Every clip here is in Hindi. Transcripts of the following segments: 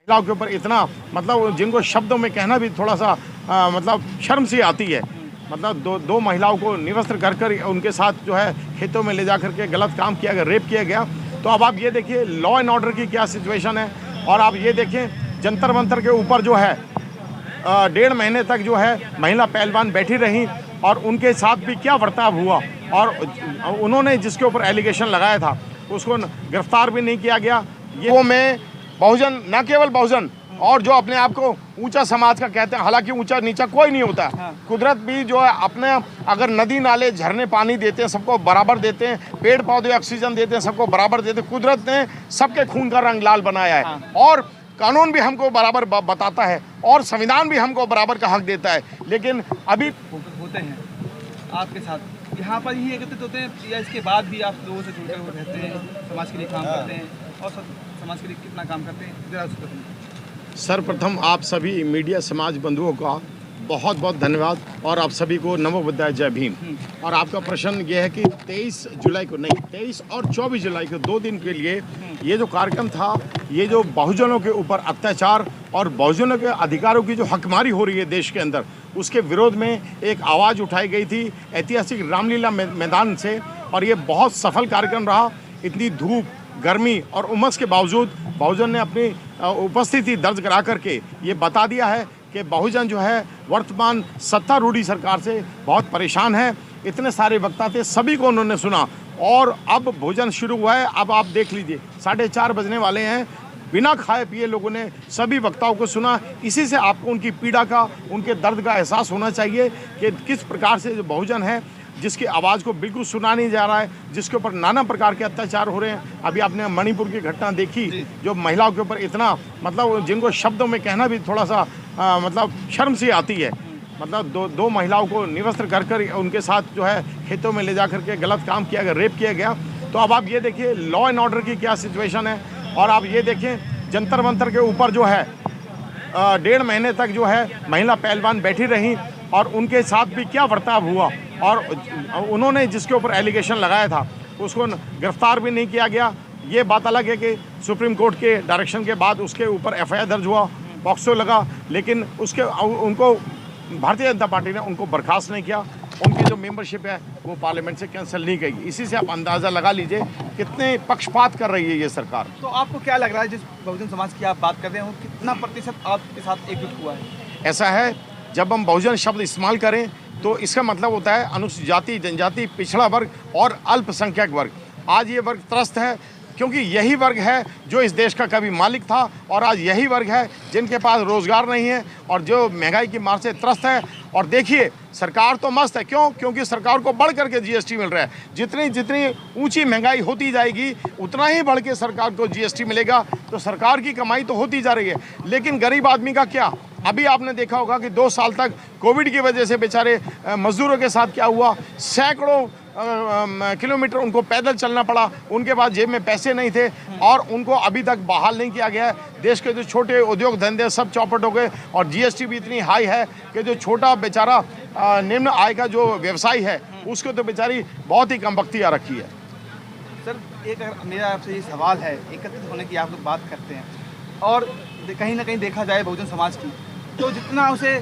महिलाओं के ऊपर इतना मतलब जिनको शब्दों में कहना भी थोड़ा सा मतलब शर्म सी आती है। मतलब दो महिलाओं को निवस्त्र कर उनके साथ जो है खेतों में ले जा करके गलत काम किया गया, रेप किया गया। तो अब आप ये देखिए लॉ एंड ऑर्डर की क्या सिचुएशन है। और आप ये देखें जंतर मंतर के ऊपर जो है 1.5 महीने तक जो है महिला पहलवान बैठी रहीं और उनके साथ भी क्या बर्ताव हुआ। और उन्होंने जिसके ऊपर एलिगेशन लगाया था उसको गिरफ्तार भी नहीं किया गया। ये वो में बहुजन, न केवल बहुजन और जो अपने आप को ऊंचा समाज का कहते हैं, हालांकि ऊंचा नीचा कोई नहीं होता। कुदरत भी जो है अपने अगर नदी नाले झरने पानी देते हैं सबको बराबर देते हैं, पेड़ पौधे ऑक्सीजन देते हैं सबको बराबर देते हैं। कुदरत ने सबके खून का रंग लाल बनाया है और कानून भी हमको बराबर बताता है और संविधान भी हमको बराबर का हक देता है। लेकिन अभी होते हैं आपके साथ यहाँ पर ही एकत्रित होते हैं या इसके बाद भी आप लोगों से जुड़े हुए रहते हैं, समाज के लिए काम करते हैं और समाज के लिए कितना काम करते हैं जरा उसको बताइए। सर्वप्रथम आप सभी मीडिया समाज बंधुओं का बहुत बहुत धन्यवाद और आप सभी को नमो बुद्धाय जय भीम। और आपका प्रश्न ये है कि 23 जुलाई को नहीं 23 और 24 जुलाई को 2 दिन के लिए ये जो कार्यक्रम था, ये जो बहुजनों के ऊपर अत्याचार और बहुजनों के अधिकारों की जो हकमारी हो रही है देश के अंदर, उसके विरोध में एक आवाज़ उठाई गई थी ऐतिहासिक रामलीला मैदान से। और ये बहुत सफल कार्यक्रम रहा। इतनी धूप गर्मी और उमस के बावजूद बहुजन ने अपनी उपस्थिति दर्ज करा करके ये बता दिया है कि बहुजन जो है वर्तमान सत्तारूढ़ी सरकार से बहुत परेशान है। इतने सारे वक्ता थे, सभी को उन्होंने सुना और अब भोजन शुरू हुआ है। अब आप देख लीजिए 4:30 बजने वाले हैं। बिना खाए पिए लोगों ने सभी वक्ताओं को सुना। इसी से आपको उनकी पीड़ा का, उनके दर्द का एहसास होना चाहिए कि किस प्रकार से जो बहुजन है जिसकी आवाज़ को बिल्कुल सुना नहीं जा रहा है, जिसके ऊपर नाना प्रकार के अत्याचार हो रहे हैं। अभी आपने मणिपुर की घटना देखी जो महिलाओं के ऊपर इतना मतलब जिनको शब्दों में कहना भी थोड़ा सा मतलब शर्म सी आती है। मतलब दो महिलाओं को निवस्त्र कर उनके साथ जो है खेतों में ले जा करके गलत काम किया गया, रेप किया गया। तो अब आप ये देखिए लॉ एंड ऑर्डर की क्या सिचुएशन है। और आप ये देखें जंतर मंतर के ऊपर जो है 1.5 महीने तक जो है महिला पहलवान बैठी रहीं और उनके साथ भी क्या बर्ताव हुआ। और उन्होंने जिसके ऊपर एलिगेशन लगाया था उसको गिरफ्तार भी नहीं किया गया। ये बात अलग है कि सुप्रीम कोर्ट के डायरेक्शन के बाद उसके ऊपर FIR दर्ज हुआ, पॉक्सो लगा, लेकिन उनको भारतीय जनता पार्टी ने उनको बर्खास्त नहीं किया। उनकी जो मेंबरशिप है वो पार्लियामेंट से कैंसिल नहीं गई। इसी से आप अंदाज़ा लगा लीजिए कितने पक्षपात कर रही है ये सरकार। तो आपको क्या लग रहा है जिस बहुजन समाज की आप बात कर रहे हैं वो कितना प्रतिशत आपके साथ एकजुट हुआ है? ऐसा है, जब हम बहुजन शब्द इस्तेमाल करें तो इसका मतलब होता है अनुसूचित जाति, जनजाति, पिछड़ा वर्ग और अल्पसंख्यक वर्ग। आज ये वर्ग त्रस्त है क्योंकि यही वर्ग है जो इस देश का कभी मालिक था और आज यही वर्ग है जिनके पास रोज़गार नहीं है और जो महंगाई की मार से त्रस्त है। और देखिए सरकार तो मस्त है, क्यों? क्योंकि सरकार को बढ़ करके GST मिल रहा है। जितनी जितनी ऊंची महंगाई होती जाएगी उतना ही बढ़ के सरकार को GST मिलेगा, तो सरकार की कमाई तो होती जा रही है। लेकिन गरीब आदमी का क्या? अभी आपने देखा होगा कि 2 साल तक कोविड की वजह से बेचारे मजदूरों के साथ क्या हुआ, सैकड़ों किलोमीटर उनको पैदल चलना पड़ा, उनके पास जेब में पैसे नहीं थे और उनको अभी तक बहाल नहीं किया गया है। देश के जो छोटे उद्योग धंधे सब चौपट हो गए और GST भी इतनी हाई है कि जो छोटा बेचारा निम्न आय का जो व्यवसाय है उसको तो बेचारी बहुत ही कमबख्ती आ रखी है। सर एक मेरा आपसे ये सवाल है, एकत्रित होने की आप लोग बात करते हैं और कहीं ना कहीं देखा जाए बहुजन समाज की तो जितना उसे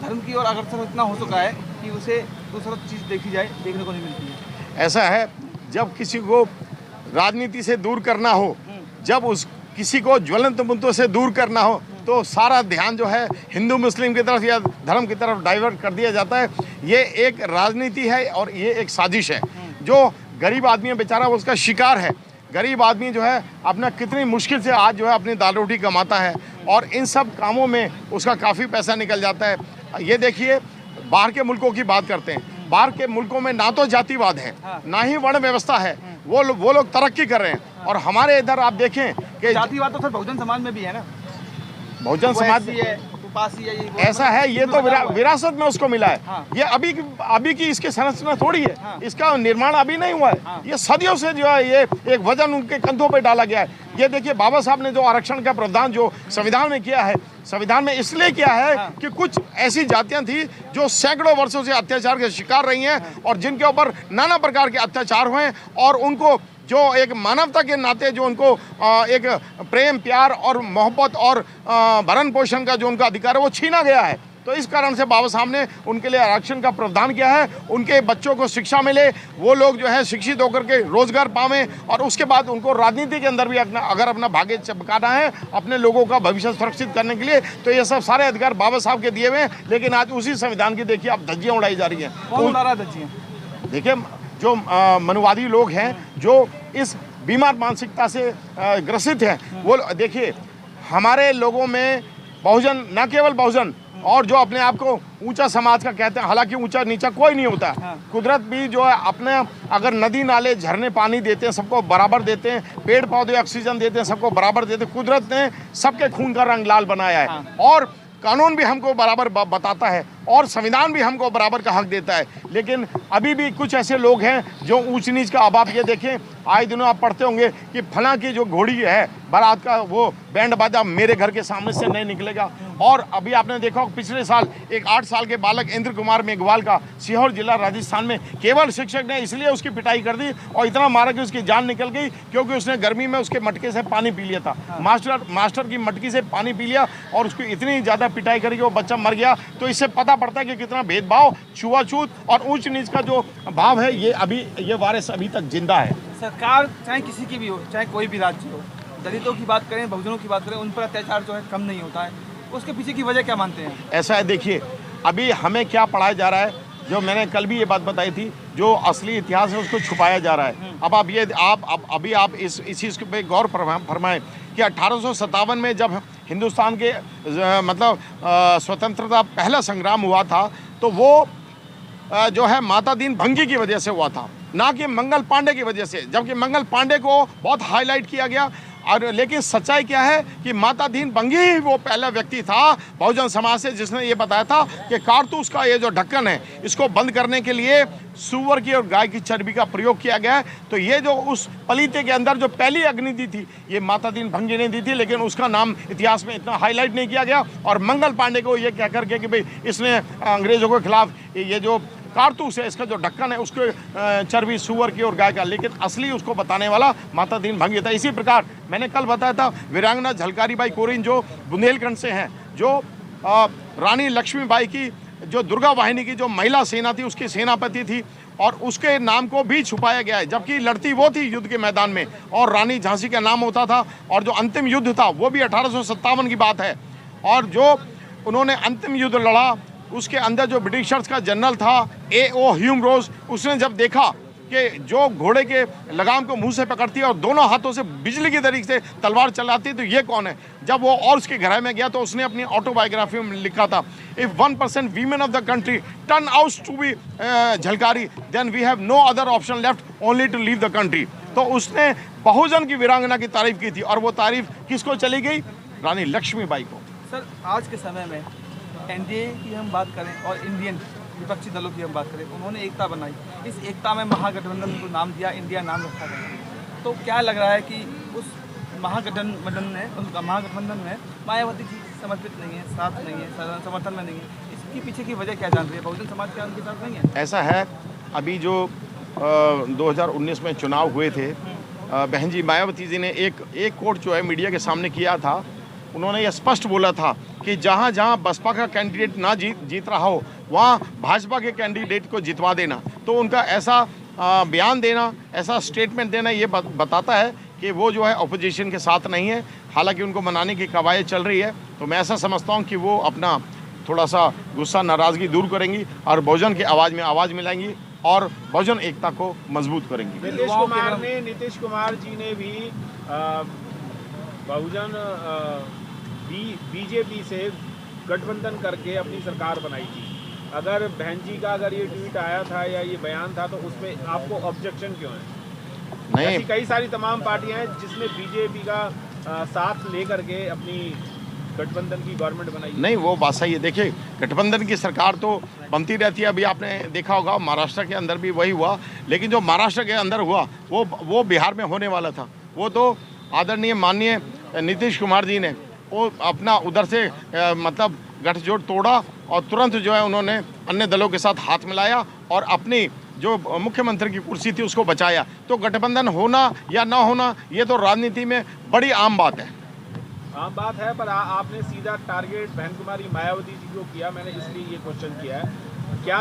धर्म की ओर अग्रसर इतना हो चुका है कि उसे दूसरा चीज़ देखी जाए देखने को नहीं मिलती है। ऐसा है, जब किसी को राजनीति से दूर करना हो, जब उस किसी को ज्वलंत मुद्दों से दूर करना हो तो सारा ध्यान जो है हिंदू मुस्लिम की तरफ या धर्म की तरफ डाइवर्ट कर दिया जाता है। ये एक राजनीति है और ये एक साजिश है। जो गरीब आदमी है बेचारा वो उसका शिकार है। गरीब आदमी जो है अपना कितनी मुश्किल से आज जो है अपनी दाल रोटी कमाता है और इन सब कामों में उसका काफ़ी पैसा निकल जाता है। ये देखिए बाहर के मुल्कों की बात करते हैं, बाहर के मुल्कों में ना तो जातिवाद है ना ही वर्ण व्यवस्था है, वो लोग तरक्की कर रहे हैं। और हमारे इधर आप देखें कि जातिवाद तो सर बहुजन समाज में भी है ना, बहुजन समाज ऐसा है, ये तो विरासत में उसको मिला है। ये अभी की इसकी संरचना थोड़ी है, इसका निर्माण अभी नहीं हुआ है। ये सदियों से जो है ये एक वजन उनके कंधों पे डाला गया है। ये देखिए बाबा साहब ने जो आरक्षण का प्रावधान जो संविधान में किया है, संविधान में इसलिए किया है कि कुछ ऐसी जातियां थी जो सैकड़ों वर्षों से अत्याचार के शिकार रही हैं और जिनके ऊपर नाना प्रकार के अत्याचार हुए और उनको जो एक मानवता के नाते जो उनको एक प्रेम प्यार और मोहब्बत और भरण पोषण का जो उनका अधिकार है वो छीना गया है। तो इस कारण से बाबा साहब ने उनके लिए आरक्षण का प्रावधान किया है। उनके बच्चों को शिक्षा मिले, वो लोग जो है शिक्षित होकर के रोजगार पावें और उसके बाद उनको राजनीति के अंदर भी अगर अपना भाग्य चमकाना है, अपने लोगों का भविष्य सुरक्षित करने के लिए, तो ये सब सारे अधिकार बाबा साहब के दिए हुए हैं। लेकिन आज उसी संविधान की देखिए अब धज्जियाँ उड़ाई जा रही हैं। कौन उड़ा रहा है धज्जियाँ? देखिए जो मनुवादी लोग हैं जो इस बीमार मानसिकता से ग्रसित हैं, वो देखिए हमारे लोगों में बहुजन, न केवल बहुजन और जो अपने आप को ऊंचा समाज का कहते हैं, हालांकि ऊंचा नीचा कोई नहीं होता। कुदरत भी जो है अपने अगर नदी नाले झरने पानी देते हैं सबको बराबर देते हैं, पेड़ पौधे ऑक्सीजन देते हैं सबको बराबर देते हैं। कुदरत ने सबके खून का रंग लाल बनाया है और कानून भी हमको बराबर बताता है और संविधान भी हमको बराबर का हक देता है। लेकिन अभी भी कुछ ऐसे लोग हैं जो ऊंच नीच का अब आप ये देखें, आए दिनों आप पढ़ते होंगे कि फलां की जो घोड़ी है बारात का वो बैंड बाजा मेरे घर के सामने से नहीं निकलेगा। और अभी आपने देखा पिछले साल एक 8 साल के बालक इंद्र कुमार मेघवाल का सीहोर जिला राजस्थान में केवल शिक्षक ने इसलिए उसकी पिटाई कर दी और इतना मारा कि उसकी जान निकल गई क्योंकि उसने गर्मी में उसके मटके से पानी पी लिया था। मास्टर की मटकी से पानी पी लिया और उसको इतनी ज़्यादा पिटाई करी कि वो बच्चा मर गया। तो इससे पता पड़ता है कि कितना भेदभाव, छुआछूत और ऊंच नीच का जो भाव है ये वायरस अभी तक जिंदा है। सरकार चाहे किसी की भी हो, चाहे कोई भी राज्य हो, दलितों की बात करें, बहुजनों की बात करें, उन पर अत्याचार जो है कम नहीं होता है। उसके पीछे की वजह क्या मानते हैं? ऐसा है, देखिए अभी हमें क्या पढ़ाया जा रहा है, जो मैंने कल भी ये बात बताई थी, जो असली इतिहास है उसको छुपाया जा रहा है। अब आप ये अभी आप इस चीज़ पे गौर फरमाएं कि 1857 में जब हिंदुस्तान के मतलब स्वतंत्रता पहला संग्राम हुआ था तो वो जो है माता दीन भंगी की वजह से हुआ था, ना कि मंगल पांडे की वजह से, जबकि मंगल पांडे को बहुत हाईलाइट किया गया। और लेकिन सच्चाई क्या है कि माता दीन भंगी ही वो पहला व्यक्ति था बहुजन समाज से जिसने ये बताया था कि कारतूस का ये जो ढक्कन है इसको बंद करने के लिए सूअर की और गाय की चर्बी का प्रयोग किया गया है। तो ये जो उस पलीते के अंदर जो पहली अग्नि दी थी ये माता दीन भंगी ने दी थी, लेकिन उसका नाम इतिहास में इतना हाईलाइट नहीं किया गया। और मंगल पांडे को ये कह करके कि भाई इसने अंग्रेजों के खिलाफ ये जो कारतूस है इसका जो ढक्कन है उसको चर्बी सूअर की और गाय का, लेकिन असली उसको बताने वाला माता दीन भंगी था। इसी प्रकार मैंने कल बताया था वीरांगना झलकारी बाई कोरिन जो बुंदेलखंड से हैं, जो रानी लक्ष्मीबाई की जो दुर्गा वाहिनी की जो महिला सेना थी उसकी सेनापति थी और उसके नाम को भी छुपाया गया है, जबकि लड़ती वो थी युद्ध के मैदान में और रानी झांसी का नाम होता था। और जो अंतिम युद्ध था वो भी 1857 की बात है और जो उन्होंने अंतिम युद्ध लड़ा उसके अंदर जो ब्रिटिशर्स का जनरल था A.O. ह्यूम रोज, उसने जब देखा कि जो घोड़े के लगाम को मुंह से पकड़ती है और दोनों हाथों से बिजली की तरीके से तलवार चलाती है तो ये कौन है। जब वो और उसके घर में गया तो उसने अपनी ऑटोबायोग्राफी में लिखा था, if 1% women of the country turn out to be Jhalkari then we have no other option left only to leave the country. तो उसने बहुजन की वीरांगना की तारीफ की थी और वो तारीफ किसको चली गई? रानी लक्ष्मीबाई को। सर आज के समय में एनडीए की हम बात करें और इंडियन विपक्षी दलों की हम बात करें, उन्होंने एकता बनाई, इस एकता में महागठबंधन को नाम दिया, इंडिया नाम रखा गया। तो क्या लग रहा है कि उस महागठबंधन में मायावती जी समर्पित नहीं है, साथ नहीं है, समर्थन में नहीं है, इसके पीछे की वजह क्या जान रही है? बहुजन समाज क्या उनके साथ नहीं है? ऐसा है, अभी जो 2019 में चुनाव हुए थे, बहन जी मायावती जी ने एक कोट जो है मीडिया के सामने किया था। उन्होंने ये स्पष्ट बोला था कि जहाँ जहाँ बसपा का कैंडिडेट ना जीत रहा हो वहाँ भाजपा के कैंडिडेट को जितवा देना। तो उनका ऐसा बयान देना, ऐसा स्टेटमेंट देना ये बताता है कि वो जो है अपोजिशन के साथ नहीं है। हालांकि उनको मनाने की कवायद चल रही है, तो मैं ऐसा समझता हूँ कि वो अपना थोड़ा सा गुस्सा नाराज़गी दूर करेंगी और बहुजन की आवाज़ में आवाज़ मिलाएंगी और बहुजन एकता को मजबूत करेंगी। नीतीश कुमार जी ने भी बहुजन बीजेपी से गठबंधन करके अपनी सरकार बनाई थी। अगर बहन जी का ये ट्वीट आया था या ये बयान था तो उसमें आपको ऑब्जेक्शन क्यों है? नहीं, ऐसी कई सारी तमाम पार्टियां हैं जिसने बीजेपी का साथ लेकर के अपनी गठबंधन की गवर्नमेंट बनाई। नहीं, वो बात सही है। देखिए गठबंधन की सरकार तो बनती रहती है। अभी आपने देखा होगा महाराष्ट्र के अंदर भी वही हुआ, लेकिन जो महाराष्ट्र के अंदर हुआ वो बिहार में होने वाला था। वो तो आदरणीय माननीय नीतीश कुमार जी ने वो अपना उधर से मतलब गठजोड़ तोड़ा और तुरंत जो है उन्होंने अन्य दलों के साथ हाथ मिलाया और अपनी जो मुख्यमंत्री की कुर्सी थी उसको बचाया। तो गठबंधन होना या ना होना ये तो राजनीति में बड़ी आम बात है। आम बात है, पर आपने सीधा टारगेट बहन कुमारी मायावती जी को किया। मैंने इसलिए ये क्वेश्चन किया है, क्या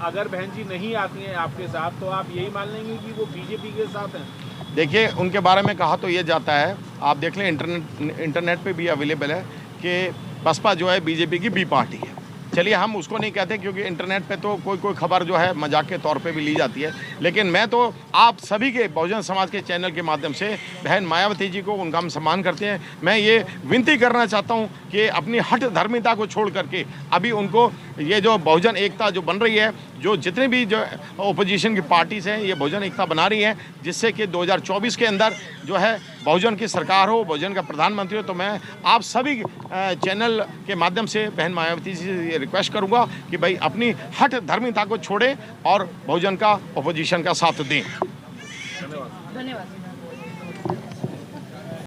अगर बहन जी नहीं आती हैं आपके साथ तो आप यही मान लेंगे कि वो बीजेपी के साथ हैं? देखिए, उनके बारे में कहा तो ये जाता है, आप देख लें, इंटरनेट पे भी अवेलेबल है कि बसपा जो है बीजेपी की बी पार्टी है। चलिए, हम उसको नहीं कहते क्योंकि इंटरनेट पे तो कोई खबर जो है मजाक के तौर पे भी ली जाती है, लेकिन मैं तो आप सभी के बहुजन समाज के चैनल के माध्यम से बहन मायावती जी को, उनका हम सम्मान करते हैं। मैं ये विनती करना चाहता हूँ कि अपनी हठ धर्मिता को छोड़ करके अभी उनको ये जो बहुजन एकता जो बन रही है, जो जितने भी जो ओपोजिशन की पार्टीज़ हैं, ये बहुजन एकता बना रही हैं, जिससे कि 2024 के अंदर जो है बहुजन की सरकार हो, बहुजन का प्रधानमंत्री हो। तो मैं आप सभी चैनल के माध्यम से बहन मायावती जी से ये रिक्वेस्ट करूंगा कि भाई अपनी हठ धर्मिता को छोड़ें और बहुजन का, ओपोजिशन का साथ दें। धन्यवाद।